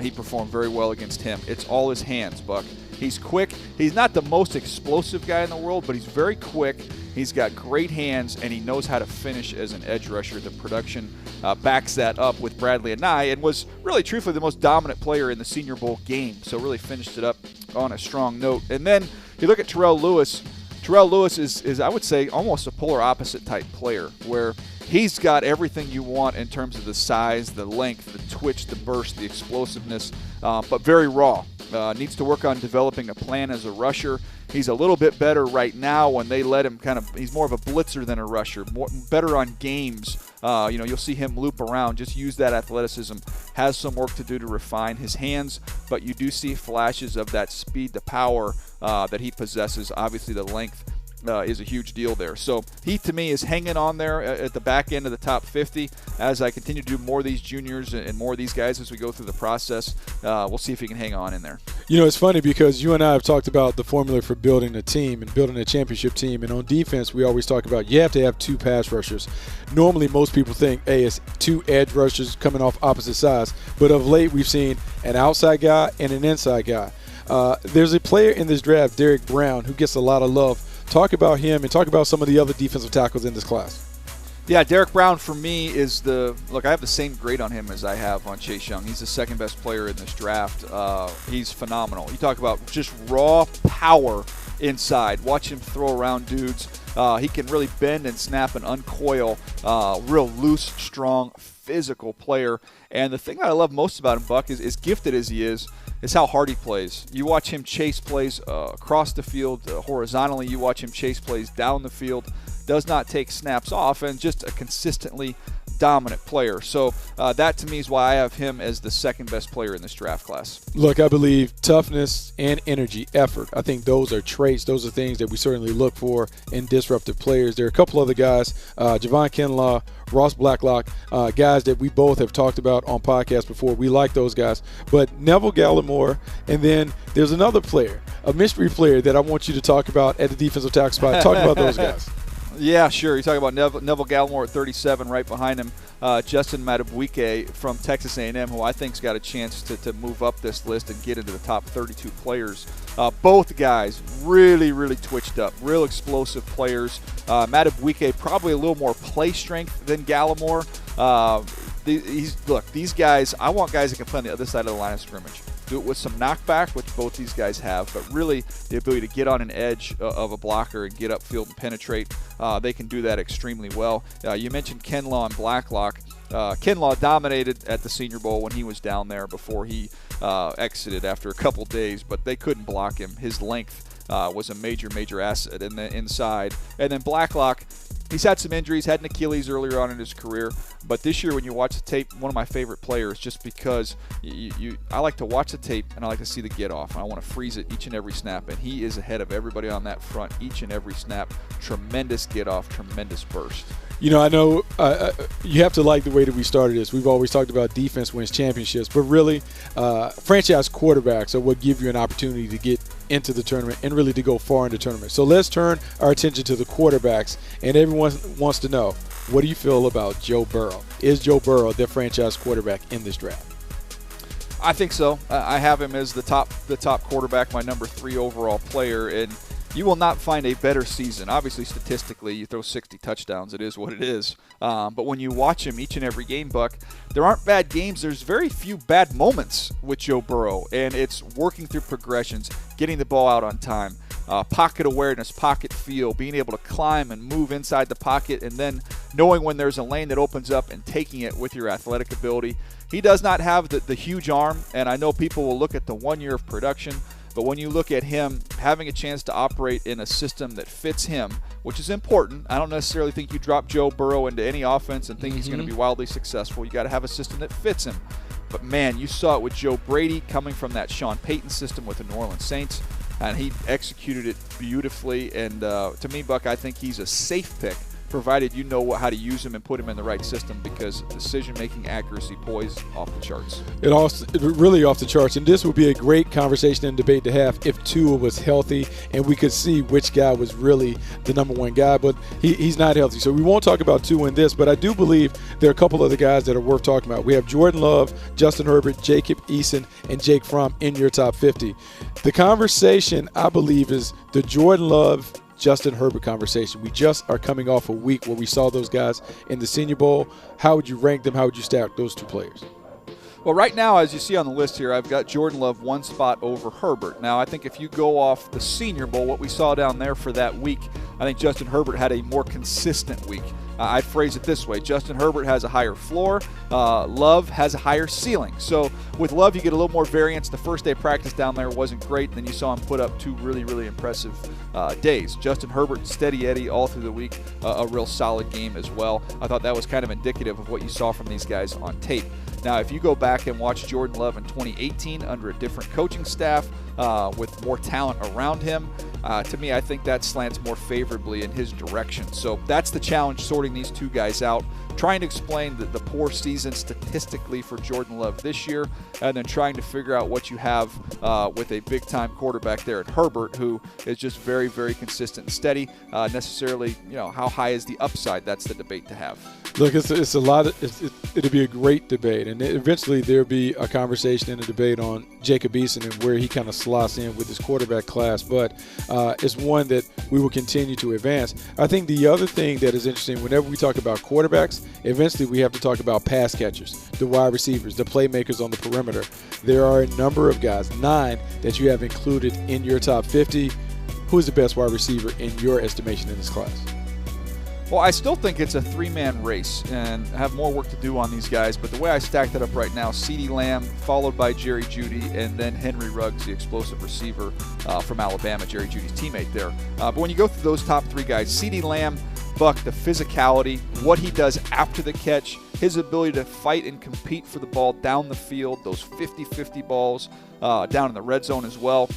He performed very well against him. It's all his hands, Buck. He's quick. He's not the most explosive guy in the world, but he's very quick. He's got great hands, and he knows how to finish as an edge rusher. The production backs that up with Bradley Anae, and was really, truthfully, the most dominant player in the Senior Bowl game. So really finished it up on a strong note. And then you look at Terrell Lewis. Terrell Lewis is I would say, almost a polar opposite type player, where He's got everything you want in terms of the size, the length, the twitch, the burst, the explosiveness, but very raw. Needs to work on developing a plan as a rusher. He's a little bit better right now when they let him he's more of a blitzer than a rusher, better on games. You'll see him loop around, just use that athleticism. Has some work to do to refine his hands, but you do see flashes of that speed, the power that he possesses. Obviously the length is a huge deal there. So he, to me, is hanging on there at the back end of the top 50. As I continue to do more of these juniors and more of these guys as we go through the process, we'll see if he can hang on in there. It's funny because you and I have talked about the formula for building a team and building a championship team. And on defense, we always talk about you have to have 2 pass rushers. Normally, most people think, hey, it's 2 edge rushers coming off opposite sides. But of late, we've seen an outside guy and an inside guy. There's a player in this draft, Derek Brown, who gets a lot of love. Talk about him and talk about some of the other defensive tackles in this class. Yeah, Derek Brown for me is I have the same grade on him as I have on Chase Young. He's the second best player in this draft. He's phenomenal. You talk about just raw power inside. Watch him throw around dudes. He can really bend and snap and uncoil. Real loose, strong, physical player. And the thing that I love most about him, Buck, is gifted as he is how hard he plays. You watch him chase plays across the field horizontally. You watch him chase plays down the field. Does not take snaps off, and just a consistently dominant player. So that to me is why I have him as the second best player in this draft class. Look, I believe toughness and energy, effort, I think those are traits. Those are things that we certainly look for in disruptive players. There are a couple other guys, Javon Kinlaw, Ross Blacklock, guys that we both have talked about on podcasts before. We like those guys. But Neville Gallimore, and then there's another player, a mystery player that I want you to talk about at the defensive tackle spot. Talk about those guys. Yeah, sure. You're talking about Neville Gallimore at 37, right behind him, Justin Madubuike from Texas A&M, who I think's got a chance to move up this list and get into the top 32 players. Both guys really, really twitched up, real explosive players. Madubuike probably a little more play strength than Gallimore. These guys, I want guys that can play on the other side of the line of scrimmage. Do it with some knockback, which both these guys have, but really the ability to get on an edge of a blocker and get upfield and penetrate. They can do that extremely well. You mentioned Kinlaw and Blacklock. Kinlaw dominated at the Senior Bowl when he was down there before he exited after a couple days, but they couldn't block him. His length was a major, major asset in the inside. And then Blacklock, he's had some injuries, had an Achilles earlier on in his career, but this year when you watch the tape, one of my favorite players, just because I like to watch the tape and I like to see the get off. I want to freeze it each and every snap, and he is ahead of everybody on that front each and every snap. Tremendous get off, tremendous burst. I know you have to like the way that we started this. We've always talked about defense wins championships, but really franchise quarterbacks are what give you an opportunity to get into the tournament and really to go far in the tournament. So let's turn our attention to the quarterbacks, and everyone wants to know, what do you feel about Joe Burrow? Is Joe Burrow the franchise quarterback in this draft? I think so. I have him as the top quarterback, my number 3 overall player, and you will not find a better season. Obviously, statistically, you throw 60 touchdowns. It is what it is. But when you watch him each and every game, Buck, there aren't bad games. There's very few bad moments with Joe Burrow, and it's working through progressions, getting the ball out on time, pocket awareness, pocket feel, being able to climb and move inside the pocket, and then knowing when there's a lane that opens up and taking it with your athletic ability. He does not have the huge arm, and I know people will look at the 1 year of production, but when you look at him having a chance to operate in a system that fits him, which is important, I don't necessarily think you drop Joe Burrow into any offense and think he's going to be wildly successful. You got to have a system that fits him. But man, you saw it with Joe Brady coming from that Sean Payton system with the New Orleans Saints, and he executed it beautifully. And to me, Buck, I think he's a safe pick, provided you know how to use him and put him in the right system, because decision-making accuracy, poise, off the charts. It really off the charts, and this would be a great conversation and debate to have if Tua was healthy and we could see which guy was really the number 1 guy, but he's not healthy. So we won't talk about Tua in this, but I do believe there are a couple other guys that are worth talking about. We have Jordan Love, Justin Herbert, Jacob Eason, and Jake Fromm in your top 50. The conversation, I believe, is the Jordan Love, Justin Herbert conversation. We just are coming off a week where we saw those guys in the Senior Bowl. How would you rank them? How would you stack those 2 players? Well, right now, as you see on the list here, I've got Jordan Love 1 spot over Herbert. Now, I think if you go off the Senior Bowl, what we saw down there for that week, I think Justin Herbert had a more consistent week. I'd phrase it this way. Justin Herbert has a higher floor. Love has a higher ceiling. So with Love, you get a little more variance. The first day of practice down there wasn't great. Then you saw him put up 2 really, really impressive days. Justin Herbert, steady Eddie all through the week, a real solid game as well. I thought that was kind of indicative of what you saw from these guys on tape. Now, if you go back and watch Jordan Love in 2018 under a different coaching staff with more talent around him, to me, I think that slants more favorably in his direction. So that's the challenge, sorting these 2 guys out, trying to explain the poor season statistically for Jordan Love this year, and then trying to figure out what you have with a big-time quarterback there at Herbert, who is just very, very consistent and steady. Necessarily, how high is the upside? That's the debate to have. Look, it's a lot. It'll be a great debate, and eventually there'll be a conversation and a debate on Jacob Eason and where he kind of slots in with his quarterback class. But it's one that we will continue to advance. I think the other thing that is interesting, whenever we talk about quarterbacks, eventually we have to talk about pass catchers, the wide receivers, the playmakers on the perimeter. There are a number of guys, 9, that you have included in your top 50. Who is the best wide receiver in your estimation in this class? Well, I still think it's a 3-man race and have more work to do on these guys. But the way I stacked it up right now, CeeDee Lamb, followed by Jerry Jeudy, and then Henry Ruggs, the explosive receiver from Alabama, Jerry Judy's teammate there. But when you go through those top 3 guys, CeeDee Lamb, Buck, the physicality, what he does after the catch, his ability to fight and compete for the ball down the field, those 50-50 balls down in the red zone as well.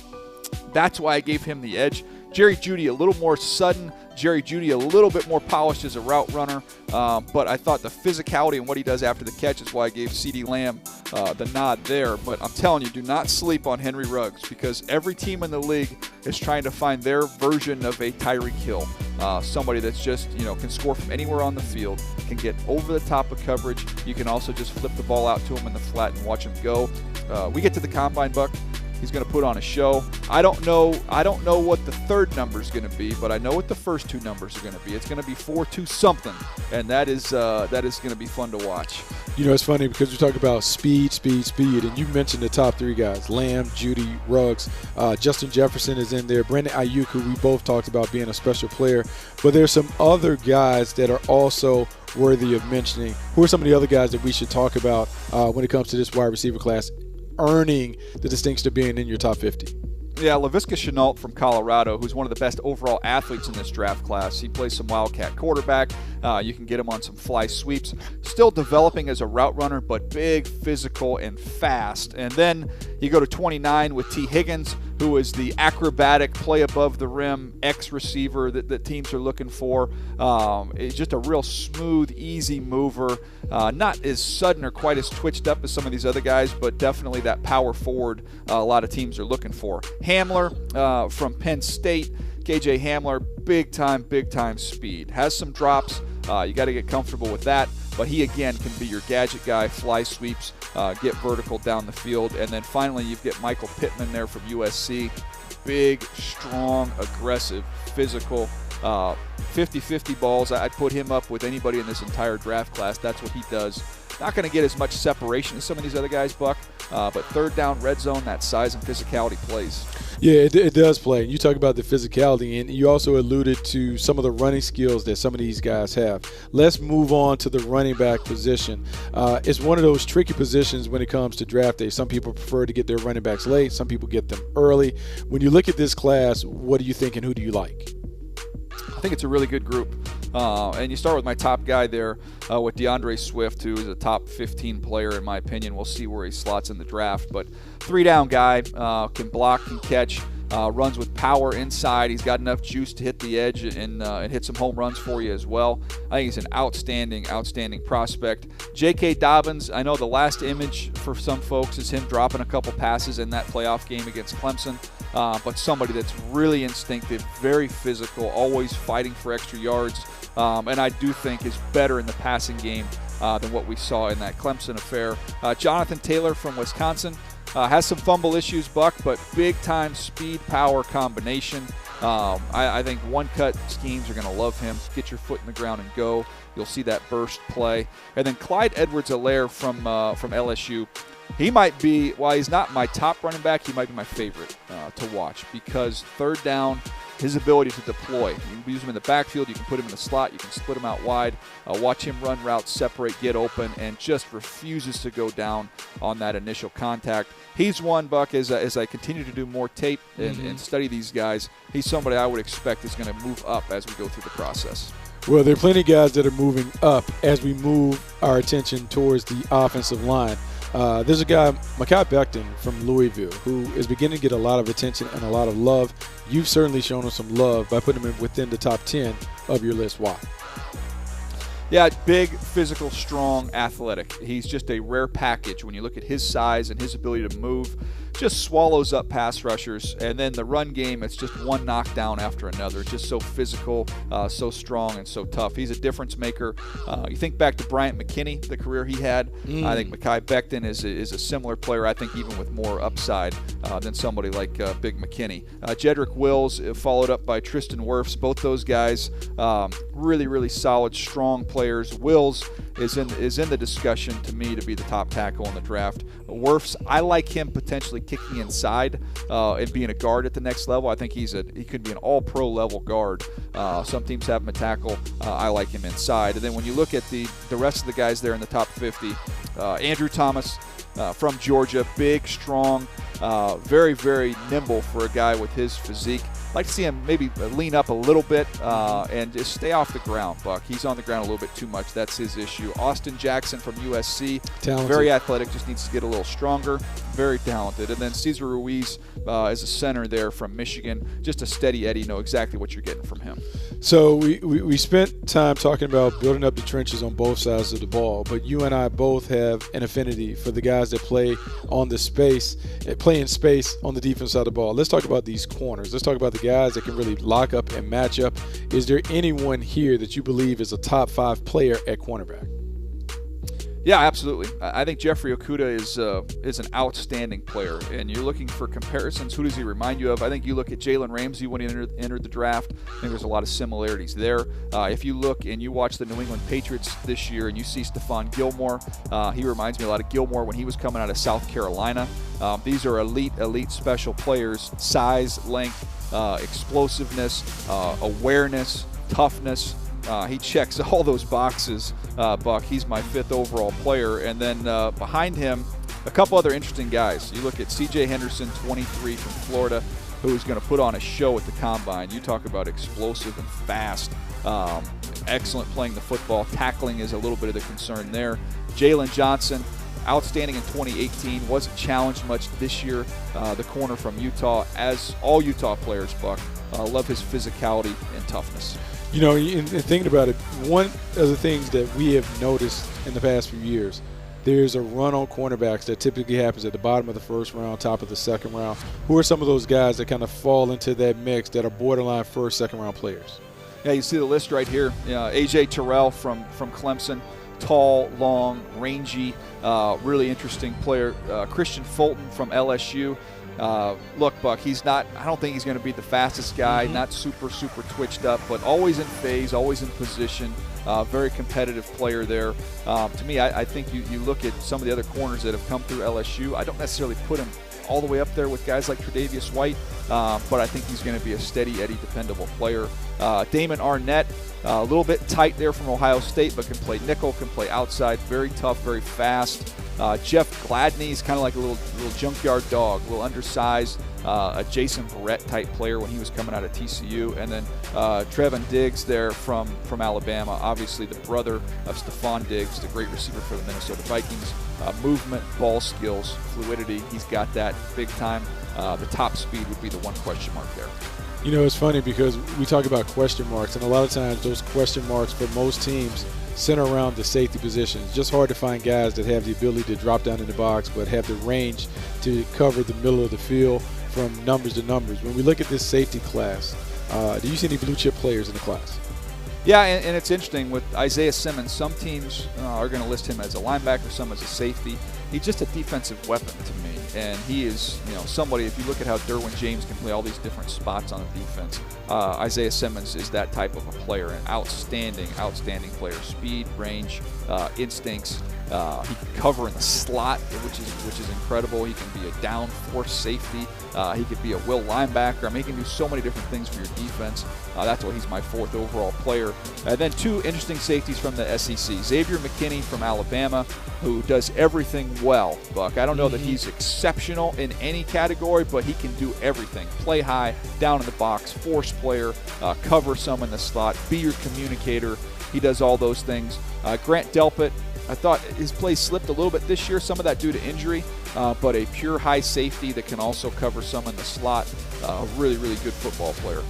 That's why I gave him the edge. Jerry Jeudy a little more sudden. Jerry Jeudy a little bit more polished as a route runner. But I thought the physicality and what he does after the catch is why I gave CeeDee Lamb the nod there. But I'm telling you, do not sleep on Henry Ruggs, because every team in the league is trying to find their version of a Tyreek Hill. Somebody that's just, can score from anywhere on the field, can get over the top of coverage. You can also just flip the ball out to him in the flat and watch him go. We get to the combine, Buck. He's going to put on a show. I don't know what the third number is going to be, but I know what the first 2 numbers are going to be. It's going to be 4-2 something, and that is going to be fun to watch. It's funny because we talk about speed, and you mentioned the top 3 guys: Lamb, Jeudy, Ruggs. Justin Jefferson is in there. Brandon Ayuk, who we both talked about being a special player. But there's some other guys that are also worthy of mentioning. Who are some of the other guys that we should talk about when it comes to this wide receiver class, earning the distinction of being in your top 50? Yeah, Laviska Shenault from Colorado, who's one of the best overall athletes in this draft class. He plays some Wildcat quarterback. You can get him on some fly sweeps. Still developing as a route runner, but big, physical, and fast. And then you go to 29 with T. Higgins, who is the acrobatic, play above the rim X-receiver that teams are looking for. It's just a real smooth, easy mover. Not as sudden or quite as twitched up as some of these other guys, but definitely that power forward a lot of teams are looking for. Hamler from Penn State. KJ Hamler, big time speed. Has some drops. You got to get comfortable with that. But he, again, can be your gadget guy, fly sweeps, get vertical down the field. And then finally, you get Michael Pittman there from USC. Big, strong, aggressive, physical, 50-50 balls. I'd put him up with anybody in this entire draft class. That's what he does. Not going to get as much separation as some of these other guys, Buck, but third down, red zone, that size and physicality plays. Yeah, it does play. You talk about the physicality, and you also alluded to some of the running skills that some of these guys have. Let's move on to the running back position. It's one of those tricky positions when it comes to draft day. Some people prefer to get their running backs late. Some people get them early. When you look at this class, what do you think and who do you like? I think it's a really good group. And you start with my top guy there with DeAndre Swift, who is a top 15 player in my opinion. We'll see where he slots in the draft. But 3-down guy, can block, can catch, runs with power inside. He's got enough juice to hit the edge and hit some home runs for you as well. I think he's an outstanding prospect. J.K. Dobbins, I know the last image for some folks is him dropping a couple passes in that playoff game against Clemson. But somebody that's really instinctive, very physical, always fighting for extra yards, and I do think is better in the passing game than what we saw in that Clemson affair. Jonathan Taylor from Wisconsin has some fumble issues, Buck, but big-time speed-power combination. I think one-cut schemes are going to love him. Get your foot in the ground and go. You'll see that burst play. And then Clyde Edwards-Helaire from LSU. He might be, while he's not my top running back, he might be my favorite to watch because third down, his ability to deploy. You can use him in the backfield, you can put him in the slot, you can split him out wide, watch him run routes, separate, get open, and just refuses to go down on that initial contact. He's one, Buck, as I continue to do more tape and study these guys, he's somebody I would expect is going to move up as we go through the process. Well, there are plenty of guys that are moving up as we move our attention towards the offensive line. There's a guy, Mekhi Becton from Louisville, who is beginning to get a lot of attention and a lot of love. You've certainly shown him some love by putting him within the top 10 of your list. Why? Yeah, big, physical, strong, athletic. He's just a rare package when you look at his size and his ability to move. Just swallows up pass rushers, and then the run game, it's just one knockdown after another. Just so physical, so strong, and so tough. He's a difference maker. You think back to Bryant McKinney, the career he had. I think Mekhi Becton is a similar player, I think even with more upside than somebody like Big McKinney. Jedrick Wills, followed up by Tristan Wirfs. Both those guys, really, really solid, strong players. Wills is in the discussion to me to be the top tackle in the draft. Wirfs, I like him potentially kicking inside and being a guard at the next level. I think he could be an all-pro level guard. Some teams have him a tackle. I like him inside. And then when you look at the rest of the guys there in the top 50, Andrew Thomas from Georgia, big, strong, very, very nimble for a guy with his physique. I'd like to see him maybe lean up a little bit and just stay off the ground, Buck. He's on the ground a little bit too much. That's his issue. Austin Jackson from USC, talented. Very athletic, just needs to get a little stronger. Very talented. And then Cesar Ruiz as a center there from Michigan. Just a steady Eddie. Know exactly what you're getting from him. So we spent time talking about building up the trenches on both sides of the ball, but you and I both have an affinity for the guys that play in space on the defense side of the ball. Let's talk about these corners. Let's talk about the guys that can really lock up and match up. Is there anyone here that you believe is a top 5 player at cornerback? Yeah, absolutely. I think Jeffrey Okudah is an outstanding player, and you're looking for comparisons. Who does he remind you of? I think you look at Jalen Ramsey when he entered the draft. I think there's a lot of similarities there. If you look and you watch the New England Patriots this year and you see Stephon Gilmore, he reminds me a lot of Gilmore when he was coming out of South Carolina. These are elite special players, size, length, explosiveness, awareness, toughness. He checks all those boxes, Buck. He's my 5th overall player. And then behind him, a couple other interesting guys. You look at C.J. Henderson, 23 from Florida, who is going to put on a show at the Combine. You talk about explosive and fast. Excellent playing the football. Tackling is a little bit of the concern there. Jalen Johnson, outstanding in 2018. Wasn't challenged much this year. The corner from Utah, as all Utah players, Buck. Love his physicality and toughness. You know, in thinking about it, one of the things that we have noticed in the past few years, there's a run on cornerbacks that typically happens at the bottom of the first round, top of the second round. Who are some of those guys that kind of fall into that mix that are borderline first, second round players? Yeah, you see the list right here. A.J. Terrell from Clemson, tall, long, rangy, really interesting player. Christian Fulton from LSU. Look, Buck, I don't think he's going to be the fastest guy, not super twitched up, but always in phase, always in position, very competitive player there. To me, I think you look at some of the other corners that have come through LSU, I don't necessarily put him all the way up there with guys like Tre'Davious White, but I think he's going to be a steady Eddie dependable player. Damon Arnett, a little bit tight there from Ohio State, but can play nickel, can play outside, very tough, very fast. Jeff Gladney is kind of like a little junkyard dog, a little undersized, a Jason Verrett type player when he was coming out of TCU. And then Trevon Diggs there from Alabama, obviously the brother of Stephon Diggs, the great receiver for the Minnesota Vikings. Movement, ball skills, fluidity, he's got that big time. The top speed would be the one question mark there. You know, it's funny because we talk about question marks, and a lot of times those question marks for most teams center around the safety position. It's just hard to find guys that have the ability to drop down in the box but have the range to cover the middle of the field from numbers to numbers. When we look at this safety class, do you see any blue chip players in the class? Yeah, and it's interesting with Isaiah Simmons. Some teams are going to list him as a linebacker, some as a safety. He's just a defensive weapon to me, and he is, somebody. If you look at how Derwin James can play all these different spots on the defense, Isaiah Simmons is that type of a player, an outstanding player. Speed, range, instincts, He can cover in the slot, which is incredible. He can be a down force safety. He could be a will linebacker. I mean, he can do so many different things for your defense. That's why he's my 4th overall player. And then 2 interesting safeties from the SEC. Xavier McKinney from Alabama, who does everything well, Buck. I don't know that he's exceptional in any category, but he can do everything. Play high, down in the box, force player, cover some in the slot, be your communicator. He does all those things. Grant Delpit, I thought his play slipped a little bit this year, some of that due to injury, but a pure high safety that can also cover some in the slot. Really, really good football player.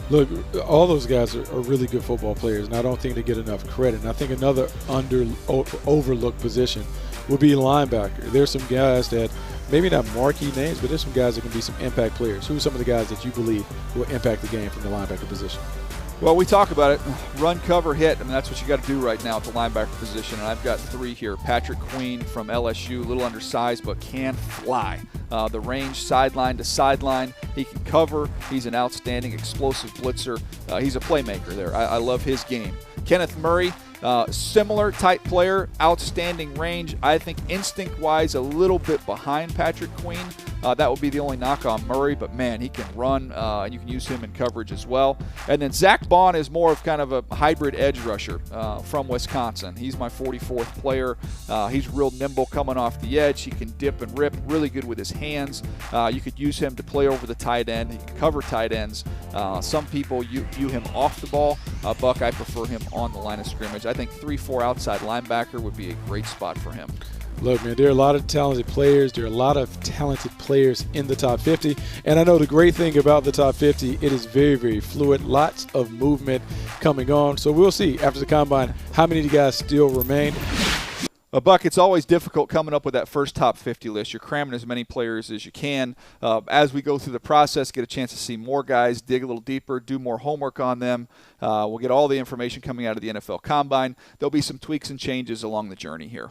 Look, all those guys are really good football players, and I don't think they get enough credit. And I think another overlooked position would be linebacker. There's some guys that maybe not marquee names, but there's some guys that can be some impact players. Who are some of the guys that you believe will impact the game from the linebacker position? Well, we talk about it. Run, cover, hit. I mean, that's what you got to do right now at the linebacker position. And I've got 3 here. Patrick Queen from LSU, a little undersized, but can fly. The range, sideline to sideline. He can cover. He's an outstanding explosive blitzer. He's a playmaker there. I love his game. Kenneth Murray, similar type player, outstanding range. I think instinct-wise a little bit behind Patrick Queen. That would be the only knock on Murray, but man, he can run, and you can use him in coverage as well. And then Zach Bond is more of kind of a hybrid edge rusher from Wisconsin. He's my 44th player. He's real nimble coming off the edge. He can dip and rip, really good with his hands. You could use him to play over the tight end. He can cover tight ends. Some people view him off the ball. Buck, I prefer him on the line of scrimmage. I think 3-4 outside linebacker would be a great spot for him. Look, man, there are a lot of talented players. There are a lot of talented players in the top 50. And I know the great thing about the top 50, it is very, very fluid. Lots of movement coming on. So we'll see after the Combine how many of you guys still remain. Buck, it's always difficult coming up with that first top 50 list. You're cramming as many players as you can. As we go through the process, get a chance to see more guys, dig a little deeper, do more homework on them. We'll get all the information coming out of the NFL Combine. There'll be some tweaks and changes along the journey here.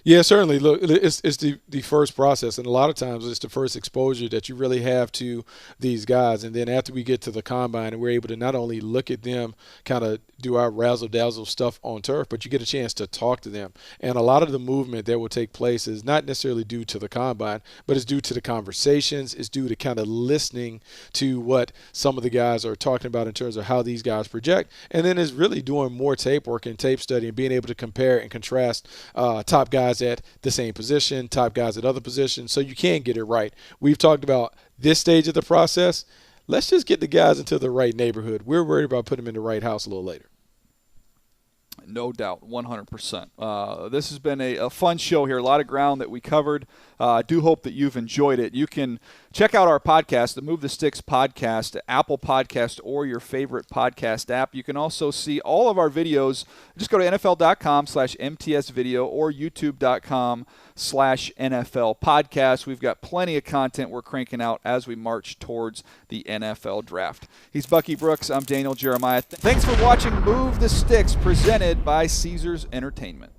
Yeah, certainly. Look, it's the first process, and a lot of times it's the first exposure that you really have to these guys. And then after we get to the Combine and we're able to not only look at them, kind of do our razzle-dazzle stuff on turf, but you get a chance to talk to them. And a lot of the movement that will take place is not necessarily due to the Combine, but it's due to the conversations. It's due to kind of listening to what some of the guys are talking about in terms of how these guys project. And then it's really doing more tape work and tape study and being able to compare and contrast top guys at the same position, top guys at other positions, so you can get it right. We've talked about this stage of the process. Let's just get the guys into the right neighborhood. We're worried about putting them in the right house a little later. No doubt, 100%. This has been a fun show here. A lot of ground that we covered. I do hope that you've enjoyed it. You can check out our podcast, the Move the Sticks podcast, Apple Podcast, or your favorite podcast app. You can also see all of our videos. Just go to NFL.com/MTSvideo or YouTube.com/NFL podcast. We've got plenty of content we're cranking out as we march towards the NFL draft. He's Bucky Brooks. I'm Daniel Jeremiah. Thanks for watching Move the Sticks, presented by Caesars Entertainment.